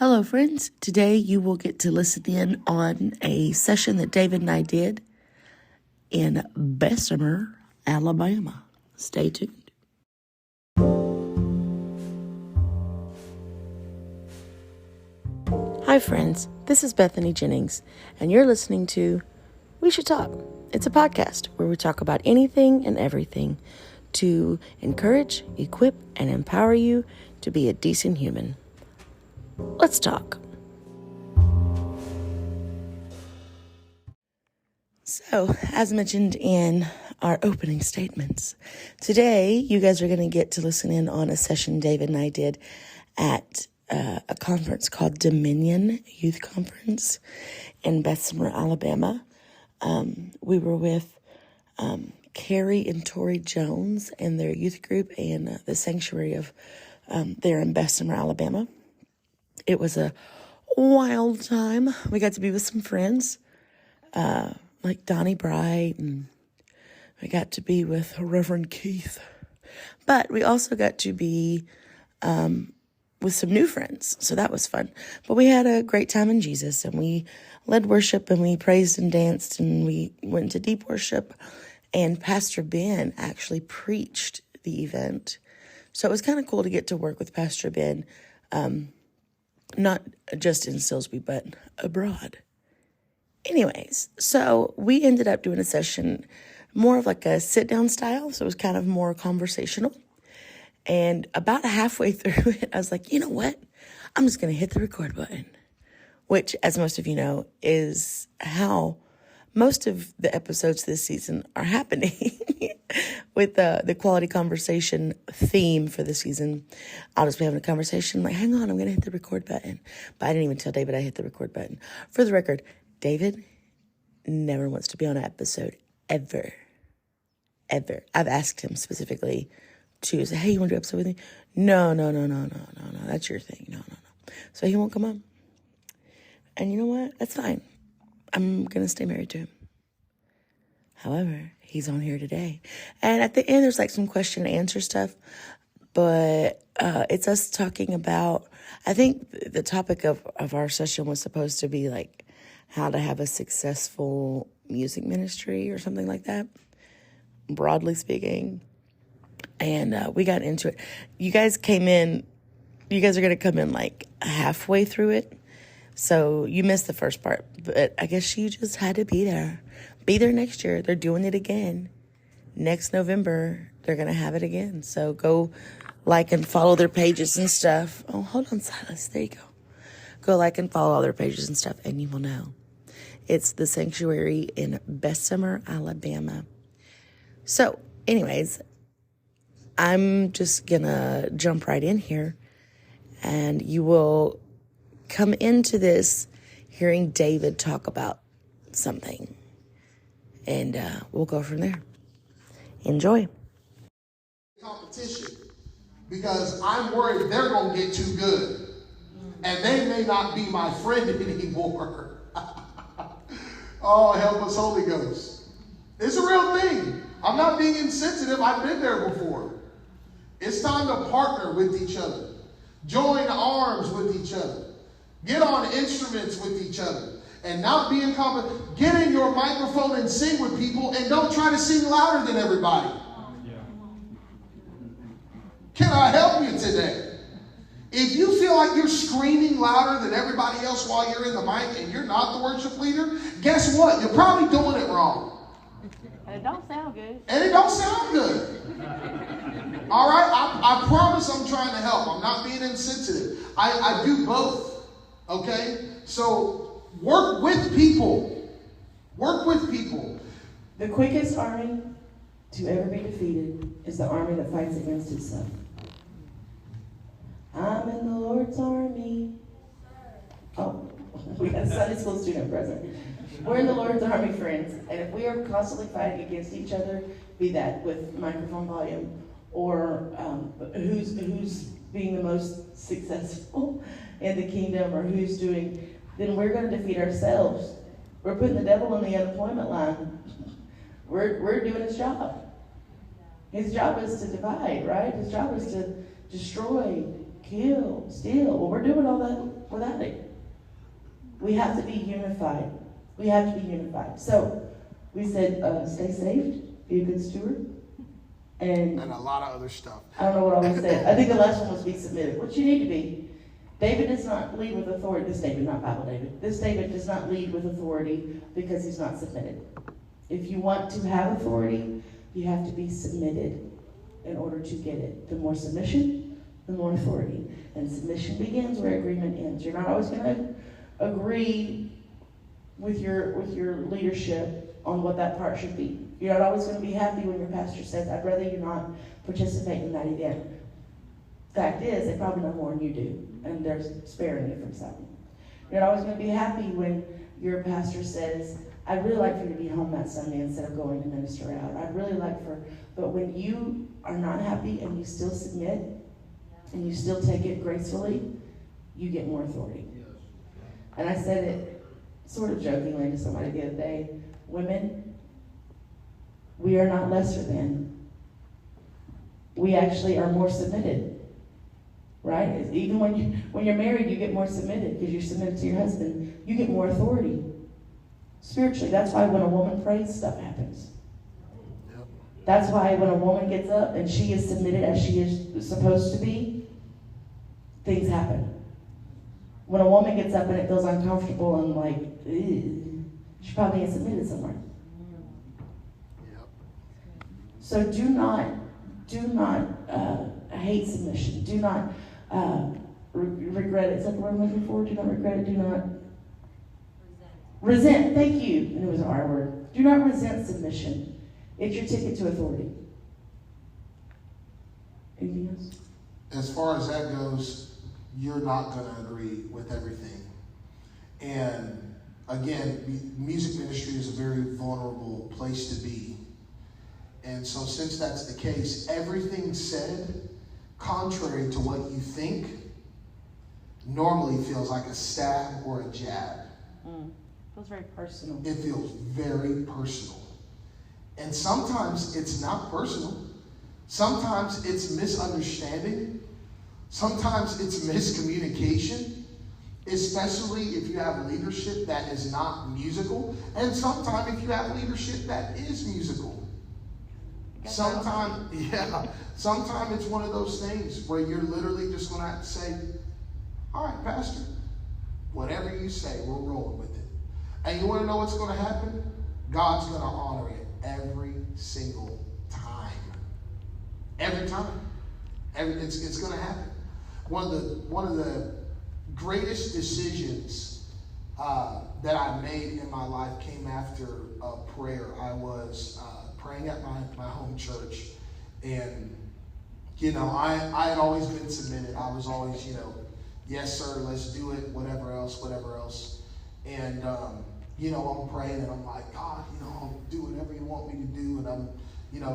Hello, friends. Today you will get to listen in on a session that David and I did in Bessemer, Alabama. Stay tuned. Hi, friends. This is Bethany Jennings, and you're listening to We Should Talk. It's a podcast where we talk about anything and everything to encourage, equip, and empower you to be a decent human. Let's talk. So, as mentioned in our opening statements, today you guys are going to get to listen in on a session David and I did at a conference called Dominion Youth Conference in Bessemer, Alabama. We were with Carrie and Tori Jones and their youth group and the sanctuary of there in Bessemer, Alabama. It was a wild time. We got to be with some friends, like Donnie Bright, and we got to be with Reverend Keith. But we also got to be with some new friends, so that was fun. But we had a great time in Jesus, and we led worship, and we praised and danced, and we went into deep worship, and Pastor Ben actually preached the event. So it was kind of cool to get to work with Pastor Ben, not just in Silsbee, but abroad. Anyways, so we ended up doing a session more of like a sit-down style, so it was kind of more conversational. And about halfway through it, I was like, you know what? I'm just going to hit the record button, which, as most of you know, is how most of the episodes this season are happening with the quality conversation theme for the season. I'll just be having a conversation like, hang on, I'm going to hit the record button. But I didn't even tell David I hit the record button. For the record, David never wants to be on an episode, ever. Ever. I've asked him specifically to say, hey, you want to do an episode with me? No. That's your thing. No. So he won't come on. And you know what? That's fine. I'm going to stay married to him. However, he's on here today. And at the end, there's like some question and answer stuff. But it's us talking about, I think the topic of our session was supposed to be like how to have a successful music ministry or something like that, broadly speaking. And we got into it. You guys are going to come in like halfway through it. So you missed the first part, but I guess you just had to be there. Be there next year. They're doing it again. Next November, they're going to have it again. So go like and follow their pages and stuff. Oh, hold on, Silas. There you go. Go like and follow all their pages and stuff, and you will know. It's the sanctuary in Bessemer, Alabama. So, anyways, I'm just going to jump right in here, and you will come into this hearing David talk about something, and we'll go from there. Enjoy. Competition, because I'm worried they're going to get too good, and they may not be my friend anymore. Oh, help us, Holy Ghost. It's a real thing. I'm not being insensitive. I've been there before. It's time to partner with each other. Join arms with each other. Get on instruments with each other. And not be in competition. Get in your microphone and sing with people, and don't try to sing louder than everybody. Can I help you today? If you feel like you're screaming louder than everybody else while you're in the mic and you're not the worship leader, guess what? You're probably doing it wrong. And it don't sound good. And it don't sound good. All right? I promise I'm trying to help. I'm not being insensitive. I do both. Okay? So work with people. Work with people. The quickest army to ever be defeated is the army that fights against itself. I'm in the Lord's army. Oh, we got a Sunday school student present. We're in the Lord's army, friends. And if we are constantly fighting against each other, be that with microphone volume or who's being the most successful in the kingdom or who's doing, then we're going to defeat ourselves. We're putting the devil on the unemployment line. We're doing his job. His job is to divide, right? His job is to destroy, kill, steal. Well, we're doing all that without it. We have to be unified. We have to be unified. So we said, stay safe, be a good steward. And a lot of other stuff. I don't know what all we said. I think the last one was be submitted, which you need to be. David does not lead with authority. This David, not Bible David. This David does not lead with authority because he's not submitted. If you want to have authority, you have to be submitted in order to get it. The more submission, the more authority. And submission begins where agreement ends. You're not always going to agree with your leadership on what that part should be. You're not always going to be happy when your pastor says, I'd rather you not participate in that event. Fact is, they probably know more than you do, and they're sparing you from something. You're not always going to be happy when your pastor says, I'd really like for you to be home that Sunday instead of going to minister out. I'd really like but when you are not happy and you still submit and you still take it gracefully, you get more authority. And I said it sort of jokingly to somebody the other day, women, we are not lesser than. We actually are more submitted. Right? Even when you're married, you get more submitted because you're submitted to your husband. You get more authority. Spiritually, that's why when a woman prays, stuff happens. Yep. That's why when a woman gets up and she is submitted as she is supposed to be, things happen. When a woman gets up and it feels uncomfortable and like, ew, she probably ain't submitted somewhere. Yep. So do not hate submission. Do not regret it. Is that the word I'm looking for? Do not regret it. Do not resent. Thank you. And it was an R word. Do not resent submission. It's your ticket to authority. Anything else? As far as that goes, you're not going to agree with everything. And again, music ministry is a very vulnerable place to be. And so since that's the case, everything said contrary to what you think normally feels like a stab or a jab. Feels very personal. It feels very personal. And sometimes it's not personal. Sometimes it's misunderstanding. Sometimes it's miscommunication, especially if you have leadership that is not musical. And sometimes if you have leadership that is musical. Sometimes it's one of those things where you're literally just going to have to say, all right, Pastor, whatever you say, we're rolling with it. And you want to know what's going to happen? God's going to honor it every single time. Every time. It's going to happen. One of the greatest decisions that I made in my life came after a prayer. I was praying at my home church, and I had always been submitted. I was always, yes sir, let's do it, whatever else. And I'm praying and I'm like, God, I'll do whatever you want me to do. And I'm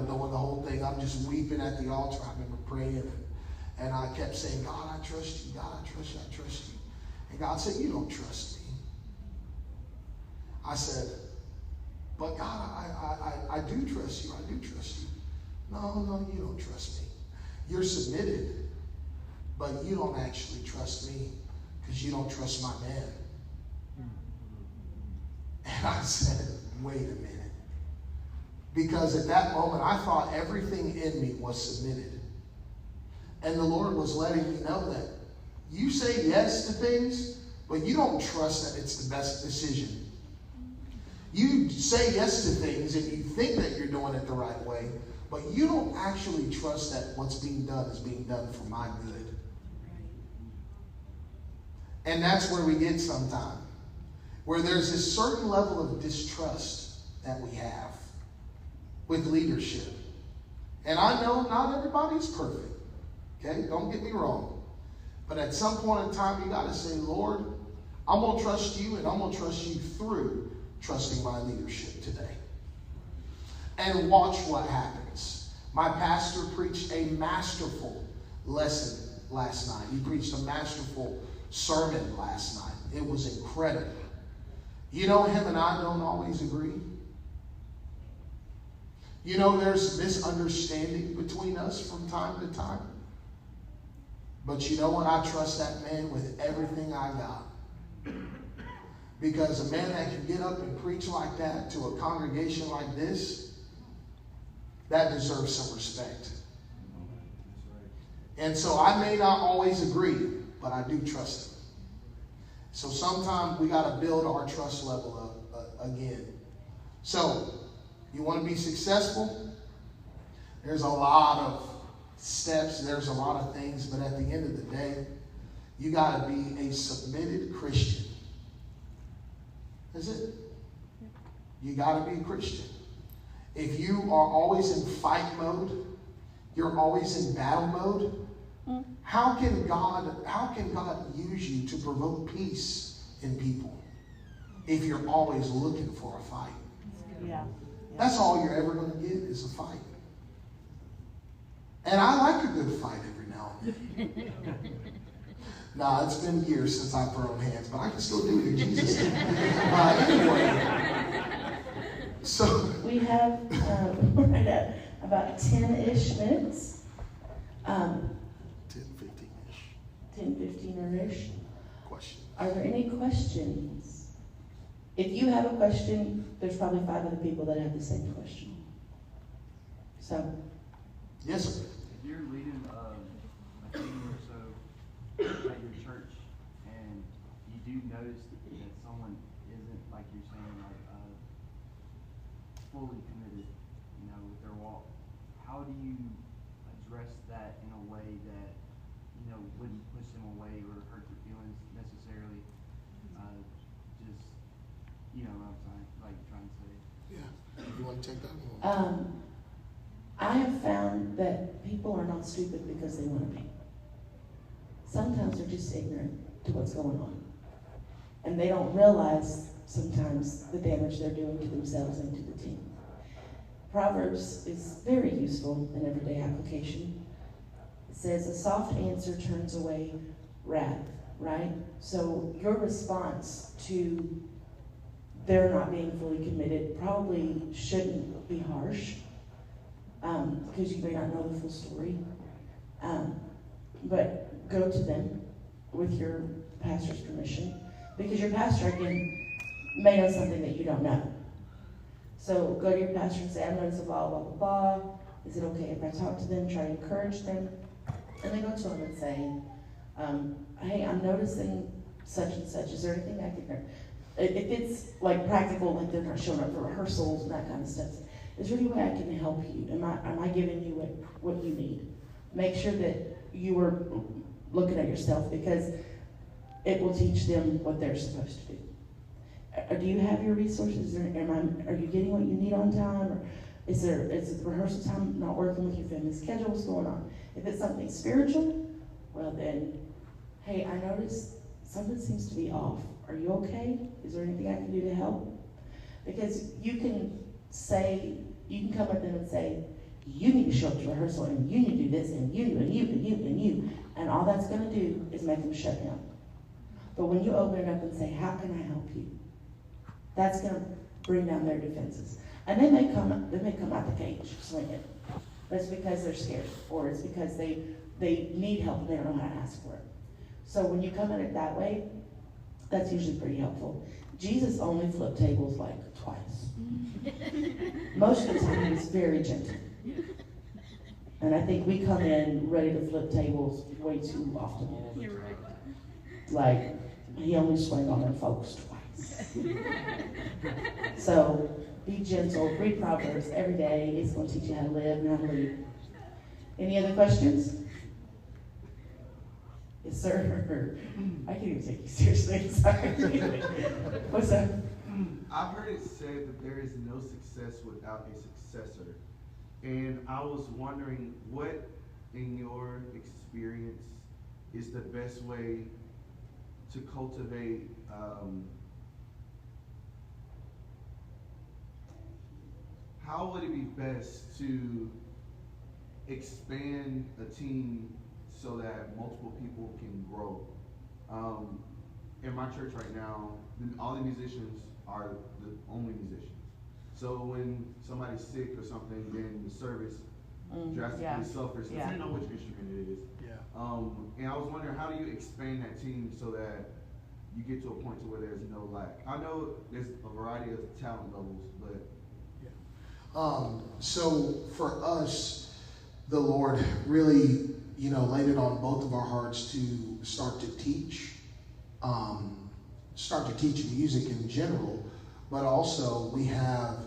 doing the whole thing. I'm just weeping at the altar. I remember praying and I kept saying, God, I trust you. God, I trust you. I trust you. And God said, you don't trust me. I said, but God, I do trust you. I do trust you. No, you don't trust me. You're submitted, but you don't actually trust me because you don't trust my man. And I said, wait a minute. Because at that moment, I thought everything in me was submitted. And the Lord was letting me know that you say yes to things, but you don't trust that it's the best decision. You say yes to things and you think that you're doing it the right way, but you don't actually trust that what's being done is being done for my good. And that's where we get sometime. Where there's a certain level of distrust that we have with leadership. And I know not everybody's perfect. Okay? Don't get me wrong. But at some point in time, you got to say, Lord, I'm going to trust you, and I'm going to trust you through trusting my leadership today. And watch what happens. My pastor preached a masterful lesson last night. He preached a masterful sermon last night. It was incredible. Him and I don't always agree. There's misunderstanding between us from time to time. But you know what? I trust that man with everything I got. Because a man that can get up and preach like that to a congregation like this, that deserves some respect. And so I may not always agree, but I do trust him. So sometimes we got to build our trust level up again. So, you want to be successful? There's a lot of steps, there's a lot of things, but at the end of the day, you got to be a submitted Christian. That's it. You got to be a Christian. If you are always in fight mode, you're always in battle mode, how can God use you to provoke peace in people if you're always looking for a fight? Yeah. That's all you're ever going to get is a fight. And I like a good fight every now and then. Nah, it's been years since I've thrown hands, but I can still do it in Jesus' name. Anyway, so We have we're at about 10-ish minutes. 10, 15-ish. 10, 15-ish. Question. Are there any questions? If you have a question, there's probably 5 other people that have the same question. So. Yes, sir. If you're leading a team or so at your church, and you do notice that someone isn't, like you're saying, like fully committed, with their walk, how do you address that in a way that wouldn't push them away or hurt their feelings necessarily? What I'm trying to say. Yeah. You want to take that one? I have found that people are not stupid because they want to be. Sometimes they're just ignorant to what's going on. And they don't realize sometimes the damage they're doing to themselves and to the team. Proverbs is very useful in everyday application. It says, a soft answer turns away wrath, right? So your response to their not being fully committed probably shouldn't be harsh, because you may not know the full story. But go to them with your pastor's permission, because your pastor, again, may know something that you don't know. So go to your pastor and say, I've noticed blah, blah, blah, blah. Is it okay if I talk to them, try to encourage them? And then go to them and say, hey, I'm noticing such and such. Is there anything I can... If it's like practical, like they're not showing up for rehearsals and that kind of stuff, is there any way I can help you? Am I giving you what you need? Make sure that you are looking at yourself, because it will teach them what they're supposed to do. Do you have your resources? Are you getting what you need on time? Or is the rehearsal time not working with your family schedule? What's going on? If it's something spiritual, well then, hey, I noticed something seems to be off. Are you okay? Is there anything I can do to help? Because you can come at them and say, you need to show up to rehearsal, and you need to do this, and you, and you, and you, and you. And all that's going to do is make them shut down. But when you open it up and say, how can I help you? That's going to bring down their defenses. And they may come out the cage swinging. But it's because they're scared, or it's because they need help and they don't know how to ask for it. So when you come at it that way, that's usually pretty helpful. Jesus only flipped tables like twice. Most of the time he was very gentle. And I think we come in ready to flip tables way too often. You're right. Like, he only swung on them folks twice. So be gentle, read Proverbs every day. It's going to teach you how to live and how to lead. Any other questions? Yes, sir. I can't even take you seriously. Sorry. What's up? I've heard it said that there is no success without a successor. And I was wondering, what, in your experience, is the best way to cultivate how would it be best to expand a team so that multiple people can grow? In my church right now, all the musicians are the only musicians. So when somebody's sick or something, then the service, drastically Yeah. suffers, Yeah. depending on which instrument it is. Yeah. And I was wondering, how do you expand that team so that you get to a point to where there's no lack? I know there's a variety of talent levels, but So for us, the Lord really, laid it on both of our hearts to start to teach music in general, but also we have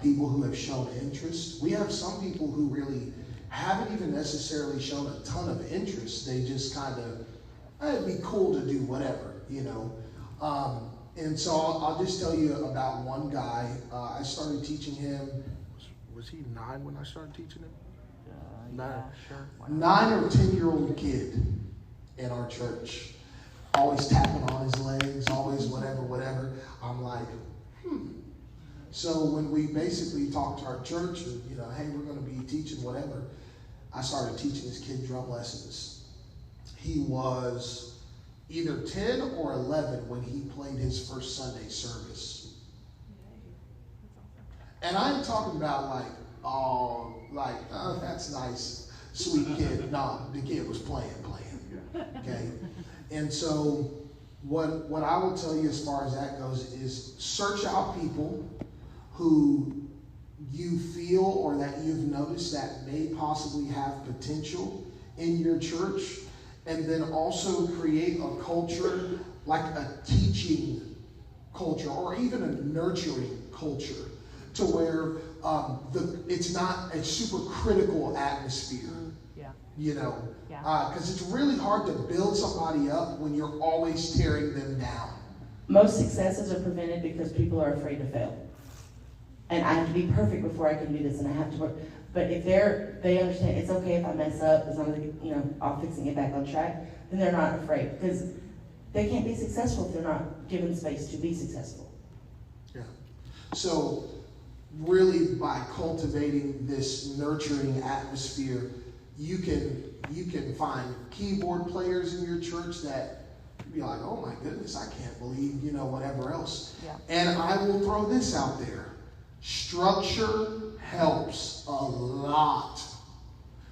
people who have shown interest. We have some people who really haven't even necessarily shown a ton of interest. They just kind of, it'd be cool to do whatever, And so I'll just tell you about one guy. I started teaching him. Was he 9 when I started teaching him? Yeah, sure. 9 or 10-year-old kid in our church, always tapping on his legs, always whatever. I'm like, So when we basically talked to our church, and hey, we're going to be teaching whatever, I started teaching this kid drum lessons. He was either 10 or 11 when he played his first Sunday service. And I'm talking about oh, that's nice, sweet kid. Nah, the kid was playing. Okay? And so what I will tell you as far as that goes is search out people who you feel or that you've noticed that may possibly have potential in your church, and then also create a culture, like a teaching culture or even a nurturing culture, to where it's not a super critical atmosphere. Because it's really hard to build somebody up when you're always tearing them down. Most successes are prevented because people are afraid to fail. And I have to be perfect before I can do this, and I have to work. But if they understand it's okay if I mess up, as long as I'll fix and get back on track, then they're not afraid, because they can't be successful if they're not given space to be successful. Yeah. So really, by cultivating this nurturing atmosphere, you can find keyboard players in your church that be like, oh my goodness, I can't believe, whatever else. Yeah. And I will throw this out there. Structure helps a lot.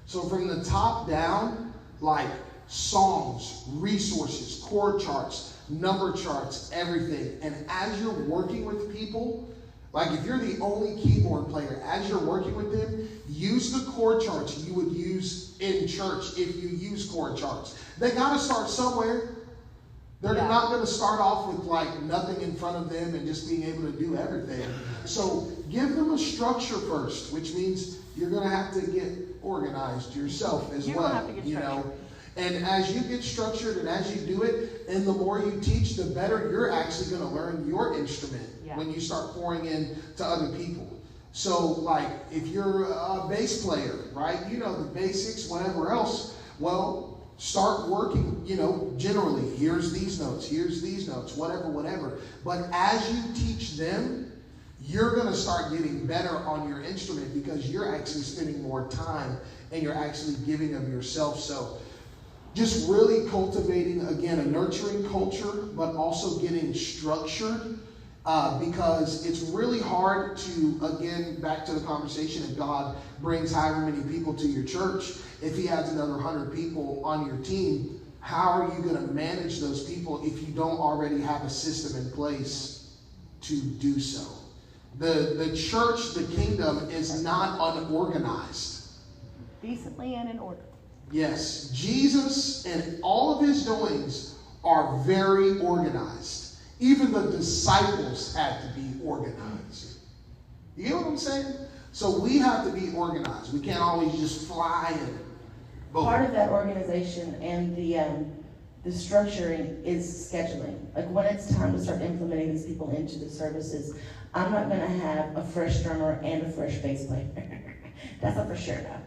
So from the top down, like songs, resources, chord charts, number charts, everything. And as you're working with people, like if you're the only keyboard player, as you're working with them, use the chord charts you would use in church if you use chord charts. They got to start somewhere. They're not going to start off with nothing in front of them and just being able to do everything. So give them a structure first, which means you're going to have to get organized yourself as well. Have to get structured. And as you get structured and as you do it, and the more you teach, the better you're actually going to learn your instrument when you start pouring in to other people. So if you're a bass player, right? The basics, whatever else, well, start working, generally, here's these notes, whatever. But as you teach them, you're going to start getting better on your instrument because you're actually spending more time and you're actually giving of yourself. So just really cultivating, again, a nurturing culture, but also getting structured, because it's really hard to, again, back to the conversation, if God brings however many people to your church, if he adds another 100 people on your team, how are you going to manage those people if you don't already have a system in place to do so? The church, the kingdom, is not unorganized. Decently and in order. Yes, Jesus and all of his doings are very organized. Even the disciples had to be organized. You get what I'm saying? So we have to be organized. We can't always just fly and boom. Part of that organization and the structuring is scheduling. When it's time to start implementing these people into the services, I'm not going to have a fresh drummer and a fresh bass player. That's not for sure now.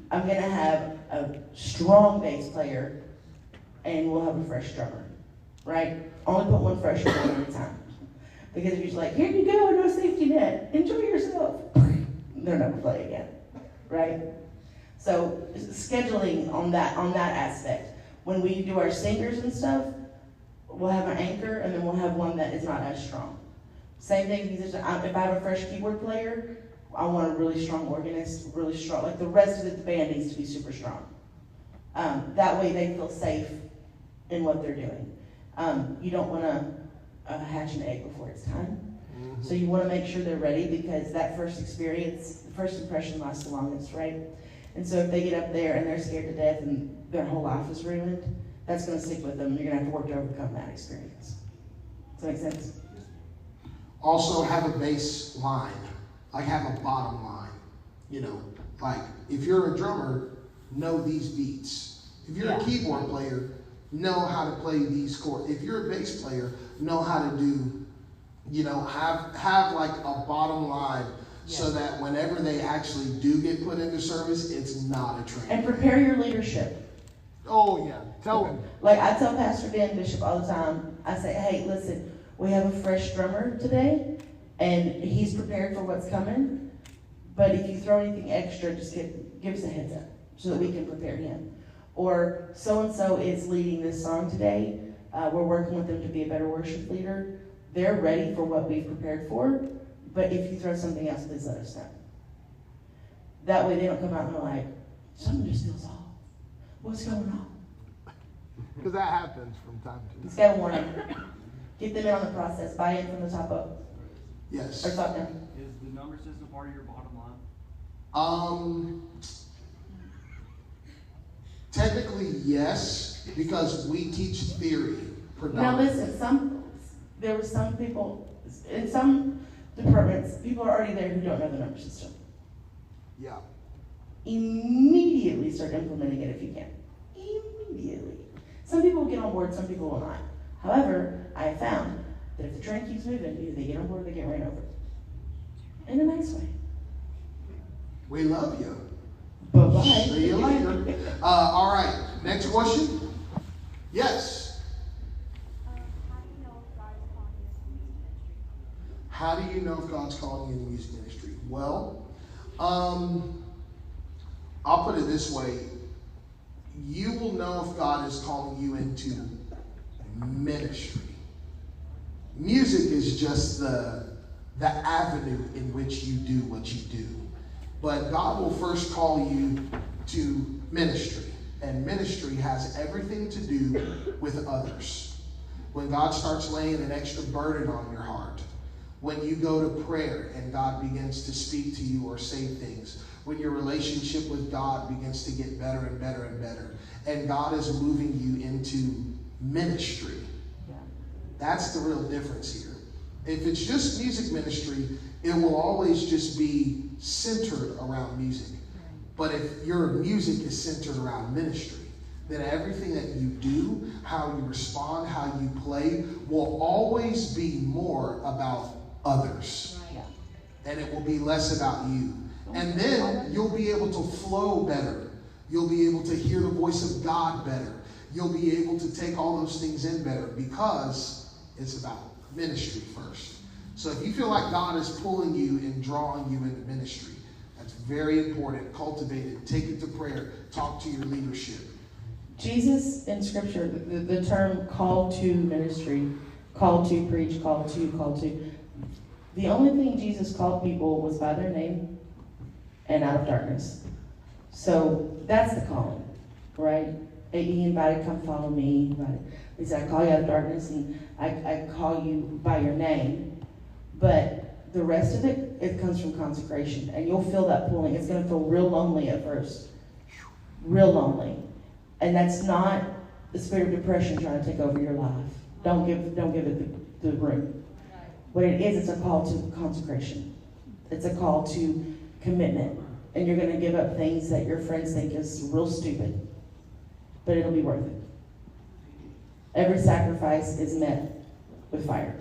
I'm going to have a strong bass player and we'll have a fresh drummer, right? Only put one fresh one at a time. Because if you're just like, here you go, no safety net, enjoy yourself, they're not going to play again, right? So scheduling on that aspect. When we do our singers and stuff, we'll have an anchor and then we'll have one that is not as strong. Same thing, if I have a fresh keyboard player, I want a really strong organist, really strong, like the rest of the band needs to be super strong. That way they feel safe in what they're doing. You don't want to hatch an egg before it's time. So you want to make sure they're ready, because that first experience, the first impression lasts the longest, right? And so if they get up there and they're scared to death and their whole life is ruined, that's going to stick with them. You're going to have to work to overcome that experience. Does that make sense? Also have a bass line, like have a bottom line. You know, like if you're a drummer, know these beats. If you're a keyboard player, know how to play these chords. If you're a bass player, know how to do, you know, have like a bottom line, so that whenever they actually do get put into service, it's not a train. And prepare your leadership. Oh yeah, tell them. Like I tell Pastor Dan Bishop all the time, I say, hey, listen, we have a fresh drummer today, and he's prepared for what's coming. But if you throw anything extra, just give us a heads up so that we can prepare him. Or so-and-so is leading this song today. We're working with them to be a better worship leader. They're ready for what we've prepared for. But if you throw something else, please let us know. That way they don't come out and they're like, something just feels off. What's going on? Because that happens from time to time. Just gotta warn them. Get them in on the process. Buy in from the top up. Yes. Or top down. Is the number system part of your bottom line? Technically, yes, because we teach theory Now predominantly. listen, there were some people, in some departments, people are already there who don't know the number system. Yeah. Immediately start implementing it if you can. Immediately. Some people will get on board, some people will not. However, I have found that if the train keeps moving, either they get on board or they get ran over. In a nice way. We love you. Bye-bye. See you later. All right. Next question. Yes. How do you know if God's calling you in the music ministry? Well, I'll put it this way. You will know if God is calling you into ministry. Music is just the avenue in which you do what you do. But God will first call you to ministry. And ministry has everything to do with others. When God starts laying an extra burden on your heart, when you go to prayer and God begins to speak to you or say things, when your relationship with God begins to get better and better and better, and God is moving you into ministry, that's the real difference here. If it's just music ministry, it will always just be centered around music. But if your music is centered around ministry, then everything that you do, how you respond, how you play, will always be more about others. And it will be less about you. And then you'll be able to flow better. You'll be able to hear the voice of God better. You'll be able to take all those things in better, because it's about ministry first. So if you feel like God is pulling you and drawing you into ministry, that's very important. Cultivate it. Take it to prayer. Talk to your leadership. Jesus in Scripture, the term call to ministry, call to preach, call to. The only thing Jesus called people was by their name and out of darkness. So that's the calling, right? He invited, come follow me. He said, I call you out of darkness, and I call you by your name. But the rest of it, it comes from consecration. And you'll feel that pulling. It's going to feel real lonely at first. Real lonely. And that's not the spirit of depression trying to take over your life. Don't give it the room. What it is, it's a call to consecration. It's a call to commitment. And you're going to give up things that your friends think is real stupid. But it'll be worth it. Every sacrifice is met with fire.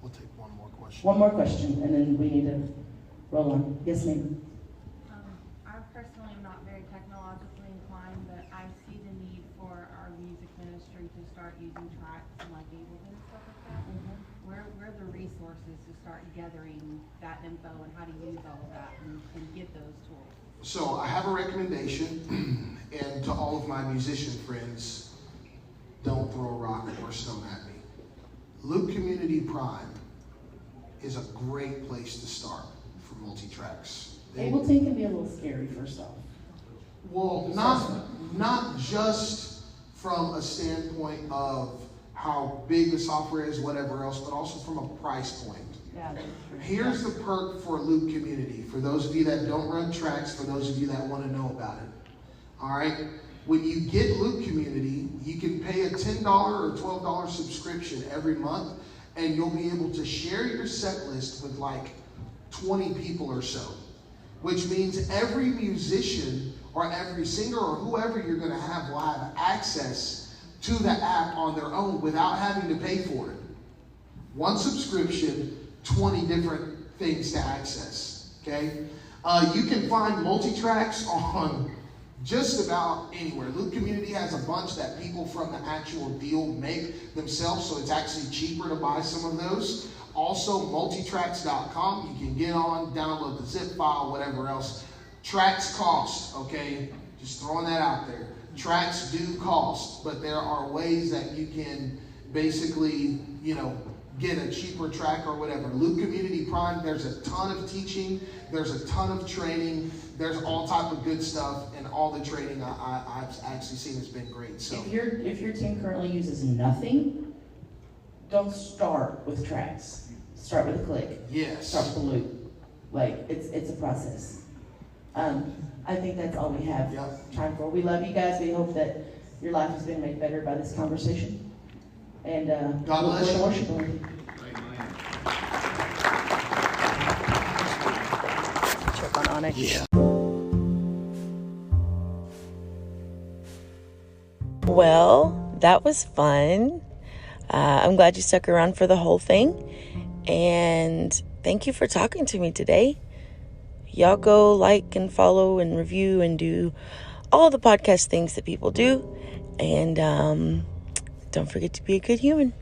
We'll take one more question. One more question, and then we need to roll on. Yes, ma'am. I personally am not very technologically inclined, but I see the need for our music ministry to start using tracks and like Ableton and stuff like that. Where are the resources to start gathering that info and how to use all of that and get those tools? So I have a recommendation, and to all of my musician friends, don't throw a rock or stone at me. Loop Community Prime is a great place to start for multi-tracks. Ableton can be a little scary, first off. Well, not just from a standpoint of how big the software is, whatever else, but also from a price point. Yeah, that's true. Here's the perk for Loop Community. For those of you that don't run tracks, for those of you that want to know about it. All right? When you get Loop Community, you can pay a $10 or $12 subscription every month, and you'll be able to share your set list with like 20 people or so. Which means every musician or every singer or whoever you're going to have will have access to the app on their own without having to pay for it. One subscription, 20 different things to access, okay? You can find multi-tracks on just about anywhere. Loop Community has a bunch that people from the actual deal make themselves, so it's actually cheaper to buy some of those. Also, multitracks.com, you can get on, download the zip file, whatever else. Tracks cost, okay? Just throwing that out there. Tracks do cost, but there are ways that you can basically, get a cheaper track or whatever. Loop Community Prime, there's a ton of teaching, there's a ton of training, there's all type of good stuff, and all the training I've actually seen has been great. So If your team currently uses nothing, don't start with tracks. Start with a click. yes. Start with a loop. Like, it's a process. I think that's all we have Yep. time for. We love you guys. We hope that your life has been made better by this conversation. And God look bless forward you. to worshiping with you. Check on Onyx. Yeah. Well, that was fun. I'm glad you stuck around for the whole thing. And thank you for talking to me today. Y'all go like and follow and review and do all the podcast things that people do. And don't forget to be a good human.